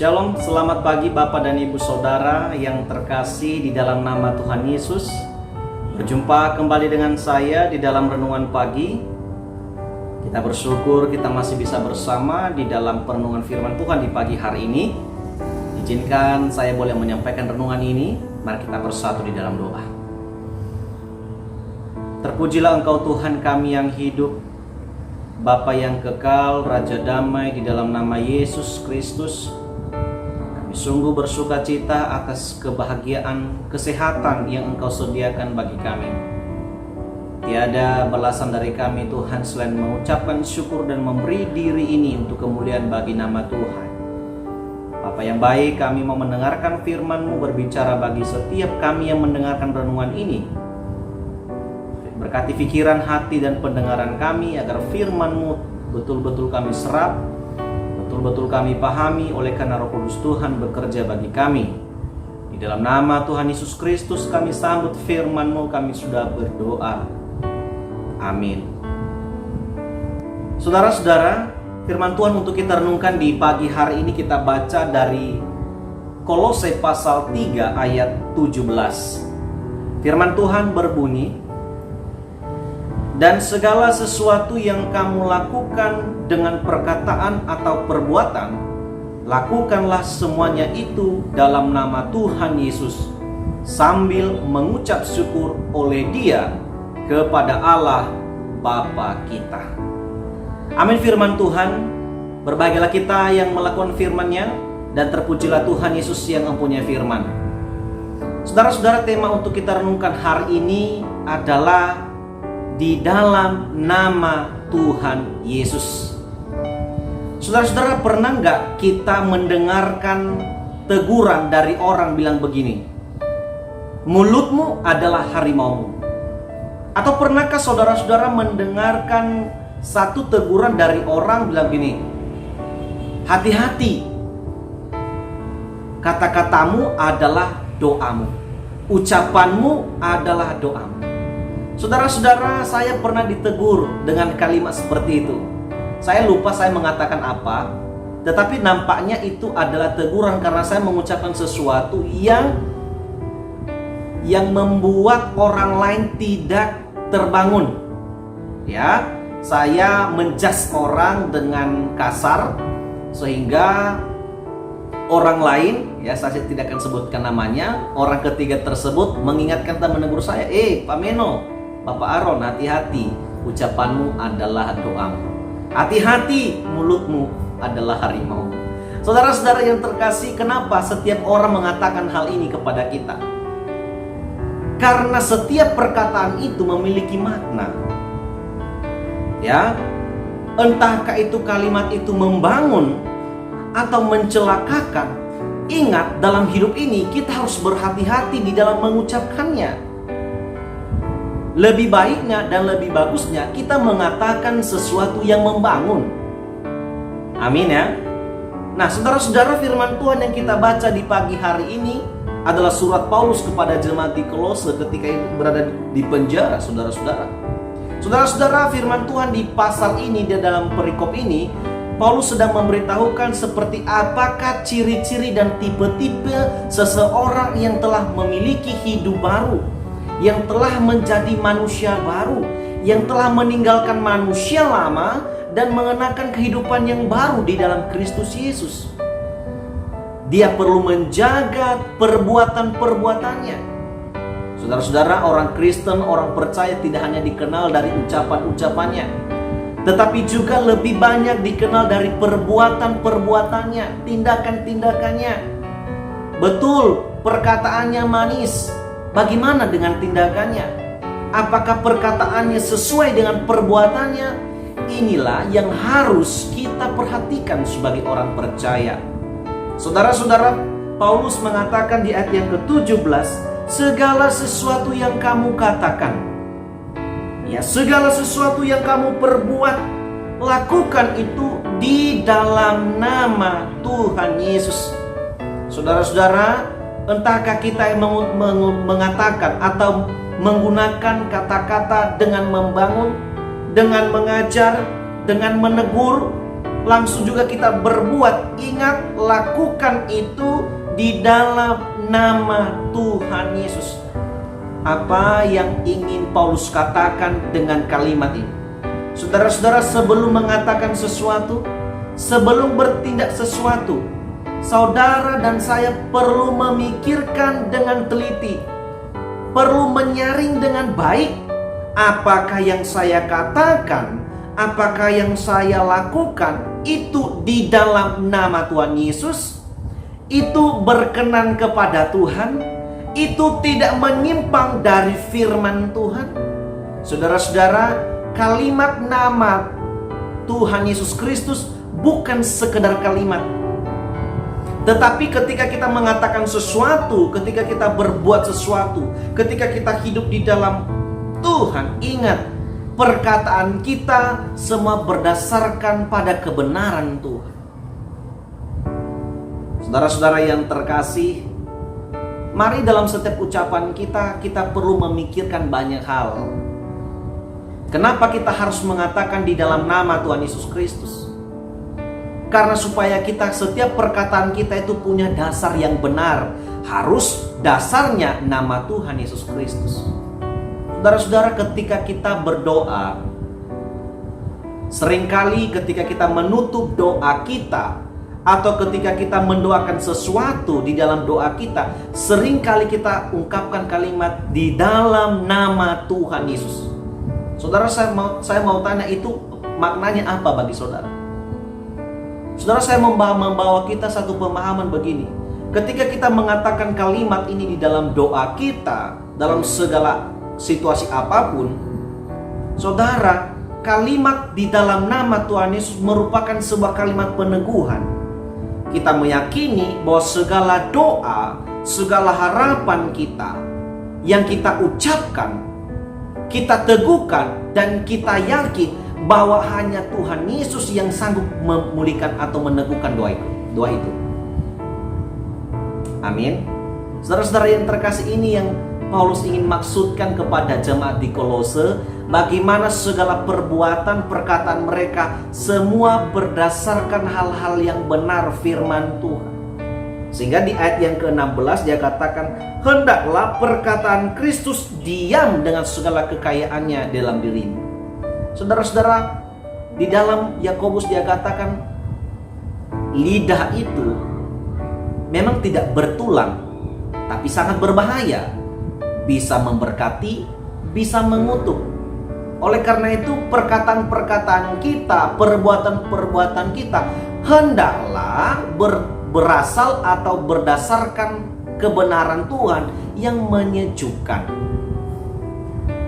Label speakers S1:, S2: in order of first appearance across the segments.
S1: Shalom, selamat pagi Bapak dan Ibu Saudara yang terkasih di dalam nama Tuhan Yesus. Berjumpa kembali dengan saya di dalam renungan pagi. Kita bersyukur kita masih bisa bersama di dalam perenungan firman Tuhan di pagi hari ini. Izinkan saya boleh menyampaikan renungan ini. Mari kita bersatu di dalam doa. Terpujilah Engkau Tuhan kami yang hidup, Bapa yang kekal, Raja damai, di dalam nama Yesus Kristus. Sungguh bersuka cita atas kebahagiaan, kesehatan yang Engkau sediakan bagi kami. Tiada balasan dari kami Tuhan selain mengucapkan syukur dan memberi diri ini untuk kemuliaan bagi nama Tuhan. Bapa yang baik, kami mau mendengarkan firman-Mu berbicara bagi setiap kami yang mendengarkan renungan ini. Berkati pikiran, hati, dan pendengaran kami agar firman-Mu betul-betul kami serap, betul-betul kami pahami oleh karena Roh Kudus Tuhan bekerja bagi kami. Di dalam nama Tuhan Yesus Kristus kami sambut firman-Mu, kami sudah berdoa. Amin. Saudara-saudara, firman Tuhan untuk kita renungkan di pagi hari ini kita baca dari Kolose pasal 3 ayat 17. Firman Tuhan berbunyi, "Dan segala sesuatu yang kamu lakukan dengan perkataan atau perbuatan, lakukanlah semuanya itu dalam nama Tuhan Yesus, sambil mengucap syukur oleh Dia kepada Allah Bapa kita." Amin. Firman Tuhan, berbahagialah kita yang melakukan firman-Nya, dan terpujilah Tuhan Yesus yang mempunyai firman. Saudara-saudara, tema untuk kita renungkan hari ini adalah di dalam nama Tuhan Yesus. Saudara-saudara, pernah nggak kita mendengarkan teguran dari orang bilang begini, mulutmu adalah harimaumu? Atau pernahkah saudara-saudara mendengarkan satu teguran dari orang bilang begini, hati-hati, kata-katamu adalah doamu, ucapanmu adalah doamu. Saudara-saudara, saya pernah ditegur dengan kalimat seperti itu. Saya lupa saya mengatakan apa, tetapi nampaknya itu adalah teguran karena saya mengucapkan sesuatu yang membuat orang lain tidak terbangun. Ya, saya menjudge orang dengan kasar sehingga orang lain, ya saya tidak akan sebutkan namanya, orang ketiga tersebut mengingatkan dan menegur saya, Pak Meno, Bapak Aaron, hati-hati, ucapanmu adalah doamu. Hati-hati, mulutmu adalah harimau. Saudara-saudara yang terkasih, kenapa setiap orang mengatakan hal ini kepada kita? Karena setiap perkataan itu memiliki makna. Ya, entahkah itu kalimat itu membangun atau mencelakakan. Ingat, dalam hidup ini kita harus berhati-hati di dalam mengucapkannya. Lebih baiknya dan lebih bagusnya kita mengatakan sesuatu yang membangun. Amin ya. Nah, saudara-saudara, firman Tuhan yang kita baca di pagi hari ini adalah surat Paulus kepada jemaat di Kolose ketika itu berada di penjara, saudara-saudara. Saudara-saudara, firman Tuhan di pasal ini, di dalam perikop ini, Paulus sedang memberitahukan seperti apakah ciri-ciri dan tipe-tipe seseorang yang telah memiliki hidup baru, yang telah menjadi manusia baru, yang telah meninggalkan manusia lama dan mengenakan kehidupan yang baru di dalam Kristus Yesus. Dia perlu menjaga perbuatan-perbuatannya. Saudara-saudara, orang Kristen, orang percaya tidak hanya dikenal dari ucapan-ucapannya, tetapi juga lebih banyak dikenal dari perbuatan-perbuatannya, tindakan-tindakannya. Betul, perkataannya manis. Bagaimana dengan tindakannya? Apakah perkataannya sesuai dengan perbuatannya? Inilah yang harus kita perhatikan sebagai orang percaya. Saudara-saudara, Paulus mengatakan di ayat yang ke-17, segala sesuatu yang kamu katakan, ya, segala sesuatu yang kamu perbuat, lakukan itu di dalam nama Tuhan Yesus. Saudara-saudara, entahkah kita yang mengatakan atau menggunakan kata-kata dengan membangun, dengan mengajar, dengan menegur, langsung juga kita berbuat. Ingat, lakukan itu di dalam nama Tuhan Yesus. Apa yang ingin Paulus katakan dengan kalimat ini? Saudara-saudara, sebelum mengatakan sesuatu, sebelum bertindak sesuatu, saudara dan saya perlu memikirkan dengan teliti, perlu menyaring dengan baik. Apakah yang saya katakan, apakah yang saya lakukan itu di dalam nama Tuhan Yesus? Itu berkenan kepada Tuhan? Itu tidak menyimpang dari firman Tuhan? Saudara-saudara, kalimat nama Tuhan Yesus Kristus bukan sekedar kalimat. Tetapi ketika kita mengatakan sesuatu, ketika kita berbuat sesuatu, ketika kita hidup di dalam Tuhan, ingat, perkataan kita semua berdasarkan pada kebenaran Tuhan. Saudara-saudara yang terkasih, mari dalam setiap ucapan kita perlu memikirkan banyak hal. Kenapa kita harus mengatakan di dalam nama Tuhan Yesus Kristus? Karena supaya kita, setiap perkataan kita itu punya dasar yang benar. Harus dasarnya nama Tuhan Yesus Kristus. Saudara-saudara, ketika kita berdoa, seringkali ketika kita menutup doa kita, atau ketika kita mendoakan sesuatu di dalam doa kita, seringkali kita ungkapkan kalimat di dalam nama Tuhan Yesus. Saudara, saya mau tanya, itu maknanya apa bagi saudara? Saudara, saya membawa kita satu pemahaman begini. Ketika kita mengatakan kalimat ini di dalam doa kita, dalam segala situasi apapun, saudara, kalimat di dalam nama Tuhan Yesus merupakan sebuah kalimat peneguhan. Kita meyakini bahwa segala doa, segala harapan kita yang kita ucapkan, kita teguhkan, dan kita yakin bahwa hanya Tuhan Yesus yang sanggup memulihkan atau meneguhkan doa itu. Amin. Saudara-saudara yang terkasih, ini yang Paulus ingin maksudkan kepada jemaat di Kolose, bagaimana segala perbuatan, perkataan mereka semua berdasarkan hal-hal yang benar firman Tuhan. Sehingga di ayat yang ke-16 dia katakan, hendaklah perkataan Kristus diam dengan segala kekayaannya dalam dirimu. Saudara-saudara, di dalam Yakobus dia katakan, lidah itu memang tidak bertulang, tapi sangat berbahaya. Bisa memberkati, bisa mengutuk. Oleh karena itu, perkataan-perkataan kita, perbuatan-perbuatan kita hendaklah berasal atau berdasarkan kebenaran Tuhan yang menyejukkan.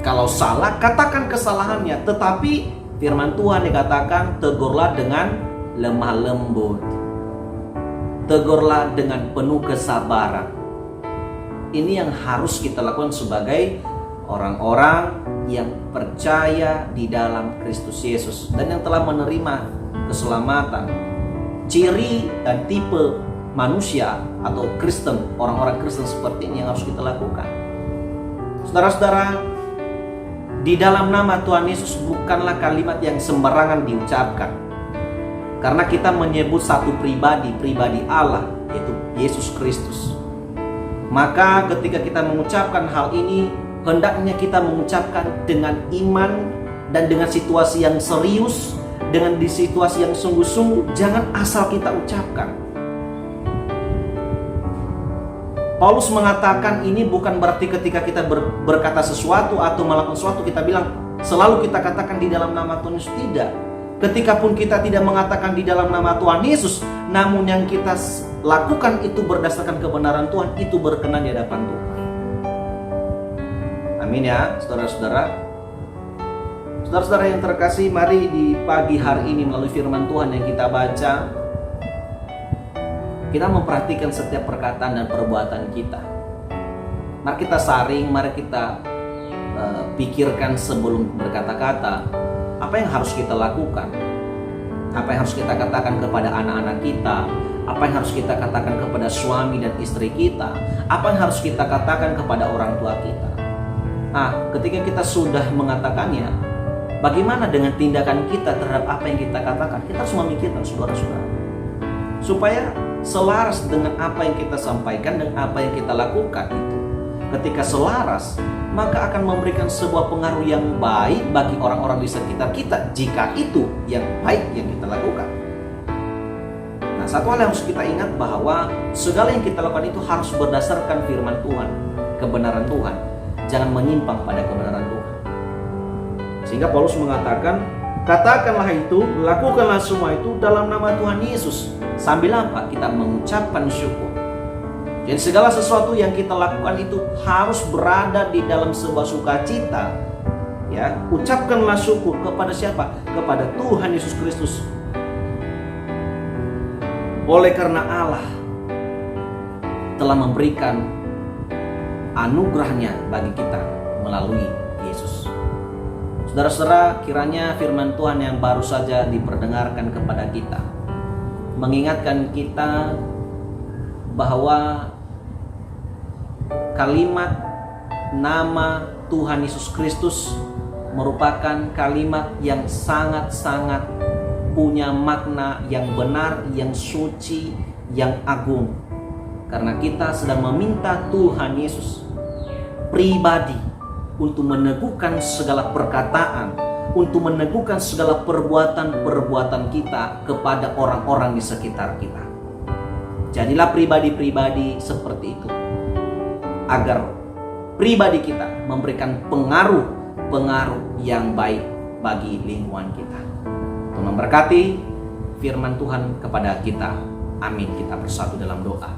S1: Kalau salah, katakan kesalahannya, tetapi firman Tuhan dikatakan, tegurlah dengan lemah lembut, tegurlah dengan penuh kesabaran. Ini yang harus kita lakukan sebagai orang-orang yang percaya di dalam Kristus Yesus dan yang telah menerima keselamatan. Ciri dan tipe manusia atau Kristen, orang-orang Kristen seperti ini yang harus kita lakukan. Saudara-saudara, di dalam nama Tuhan Yesus bukanlah kalimat yang sembarangan diucapkan. Karena kita menyebut satu pribadi Allah, yaitu Yesus Kristus. Maka ketika kita mengucapkan hal ini, hendaknya kita mengucapkan dengan iman dan dengan situasi yang serius, dengan di situasi yang sungguh-sungguh. Jangan asal kita ucapkan. Paulus mengatakan ini bukan berarti ketika kita berkata sesuatu atau melakukan sesuatu kita bilang selalu kita katakan di dalam nama Tuhan Yesus. Tidak. Ketika pun kita tidak mengatakan di dalam nama Tuhan Yesus, namun yang kita lakukan itu berdasarkan kebenaran Tuhan, itu berkenan di hadapan Tuhan. Amin ya, saudara-saudara. Saudara-saudara yang terkasih, mari di pagi hari ini melalui firman Tuhan yang kita baca, kita memperhatikan setiap perkataan dan perbuatan kita. Mari kita saring, mari kita pikirkan sebelum berkata-kata, apa yang harus kita lakukan, apa yang harus kita katakan kepada anak-anak kita, apa yang harus kita katakan kepada suami dan istri kita, apa yang harus kita katakan kepada orang tua kita. Ketika kita sudah mengatakannya, bagaimana dengan tindakan kita terhadap apa yang kita katakan? Kita harus memikirkan, saudara-saudara, supaya selaras dengan apa yang kita sampaikan dan apa yang kita lakukan itu. Ketika selaras, maka akan memberikan sebuah pengaruh yang baik bagi orang-orang di sekitar kita, jika itu yang baik yang kita lakukan. Nah, satu hal yang harus kita ingat, bahwa segala yang kita lakukan itu harus berdasarkan firman Tuhan, kebenaran Tuhan. Jangan menyimpang pada kebenaran Tuhan. Sehingga Paulus mengatakan, katakanlah itu, lakukanlah semua itu dalam nama Tuhan Yesus. Sambil apa? Kita mengucapkan syukur. Dan segala sesuatu yang kita lakukan itu harus berada di dalam sebuah sukacita. Ya, ucapkanlah syukur kepada siapa? Kepada Tuhan Yesus Kristus. Oleh karena Allah telah memberikan anugerahnya bagi kita melalui Yesus. Saudara-saudara, kiranya firman Tuhan yang baru saja diperdengarkan kepada kita mengingatkan kita bahwa kalimat nama Tuhan Yesus Kristus merupakan kalimat yang sangat-sangat punya makna yang benar, yang suci, yang agung. Karena kita sedang meminta Tuhan Yesus pribadi untuk meneguhkan segala perkataan, untuk meneguhkan segala perbuatan-perbuatan kita kepada orang-orang di sekitar kita. Jadilah pribadi-pribadi seperti itu, agar pribadi kita memberikan pengaruh yang baik bagi lingkungan kita. Tuhan memberkati firman Tuhan kepada kita. Amin. Kita bersatu dalam doa.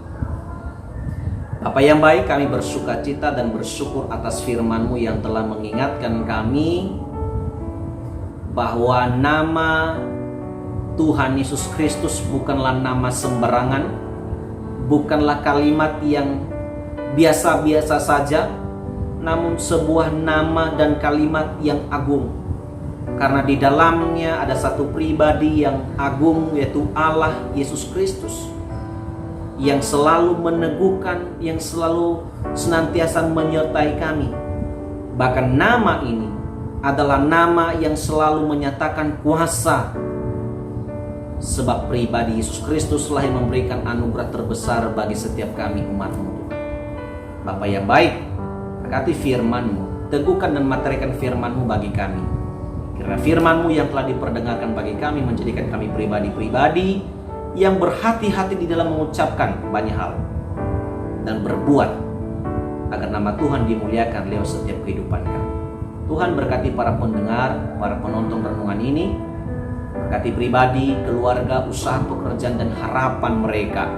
S1: Bapa yang baik, kami bersukacita dan bersyukur atas firman-Mu yang telah mengingatkan kami bahwa nama Tuhan Yesus Kristus bukanlah nama sembarangan, bukanlah kalimat yang biasa-biasa saja, namun sebuah nama dan kalimat yang agung. Karena di dalamnya ada satu pribadi yang agung, yaitu Allah Yesus Kristus, yang selalu meneguhkan, yang selalu senantiasa menyertai kami. Bahkan nama ini adalah nama yang selalu menyatakan kuasa, sebab pribadi Yesus Kristus lah yang memberikan anugerah terbesar bagi setiap kami umat-Mu. Bapa yang baik, berkati firman-Mu, teguhkan dan materikan firman-Mu bagi kami. Kiranya firman-Mu yang telah diperdengarkan bagi kami menjadikan kami pribadi-pribadi yang berhati-hati di dalam mengucapkan banyak hal dan berbuat agar nama Tuhan dimuliakan lewat setiap kehidupan kami. Tuhan berkati para pendengar, para penonton renungan ini. Berkati pribadi, keluarga, usaha, pekerjaan, dan harapan mereka.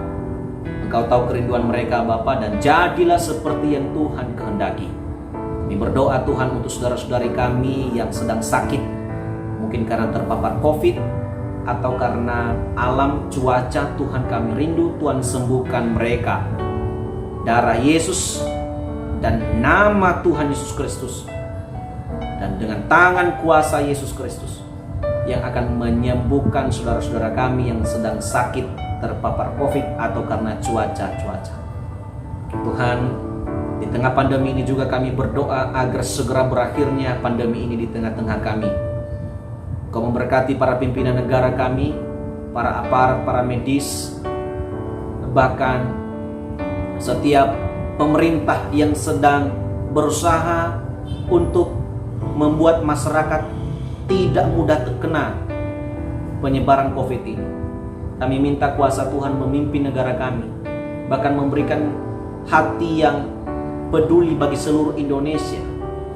S1: Engkau tahu kerinduan mereka, Bapa, dan jadilah seperti yang Tuhan kehendaki. Kami berdoa Tuhan untuk saudara-saudari kami yang sedang sakit, mungkin karena terpapar COVID, atau karena alam cuaca. Tuhan, kami rindu Tuhan sembuhkan mereka. Darah Yesus dan nama Tuhan Yesus Kristus, dan dengan tangan kuasa Yesus Kristus yang akan menyembuhkan saudara-saudara kami yang sedang sakit, terpapar COVID, atau karena cuaca. Tuhan, di tengah pandemi ini juga kami berdoa agar segera berakhirnya pandemi ini di tengah-tengah kami. Kau memberkati para pimpinan negara kami, para aparat, para medis, bahkan setiap pemerintah yang sedang berusaha untuk membuat masyarakat tidak mudah terkena penyebaran COVID ini. Kami minta kuasa Tuhan memimpin negara kami, bahkan memberikan hati yang peduli bagi seluruh Indonesia,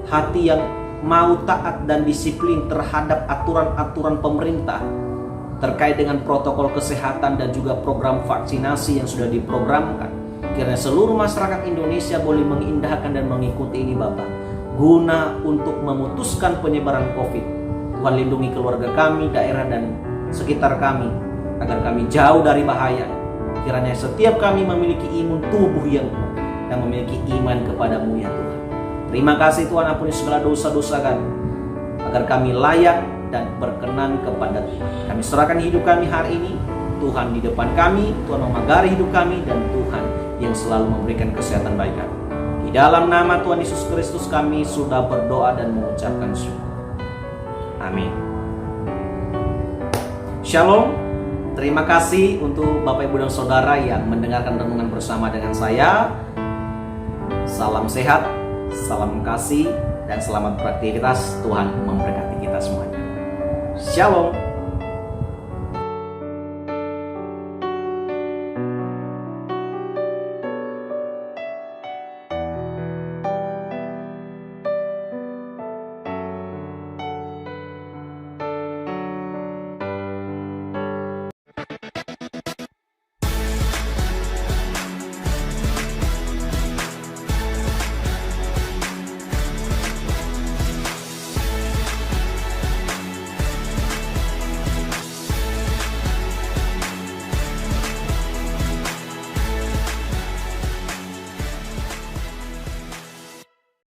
S1: hati yang mau taat dan disiplin terhadap aturan-aturan pemerintah terkait dengan protokol kesehatan dan juga program vaksinasi yang sudah diprogramkan. Kiranya seluruh masyarakat Indonesia boleh mengindahkan dan mengikuti ini, Bapak, guna untuk memutuskan penyebaran COVID. Tuhan, lindungi keluarga kami, daerah dan sekitar kami, agar kami jauh dari bahaya. Kiranya setiap kami memiliki imun tubuh yang kuat dan memiliki iman kepadamu ya Tuhan. Terima kasih Tuhan, ampuni segala dosa-dosa kami, agar kami layak dan berkenan kepada Tuhan. Kami serahkan hidup kami hari ini, Tuhan di depan kami, Tuhan memagari hidup kami, dan Tuhan yang selalu memberikan kesehatan bagi kami. Di dalam nama Tuhan Yesus Kristus kami sudah berdoa dan mengucapkan syukur. Amin. Shalom. Terima kasih untuk Bapak Ibu dan Saudara yang mendengarkan renungan bersama dengan saya. Salam sehat, salam kasih, dan selamat beraktivitas. Tuhan memberkati kita semuanya. Shalom.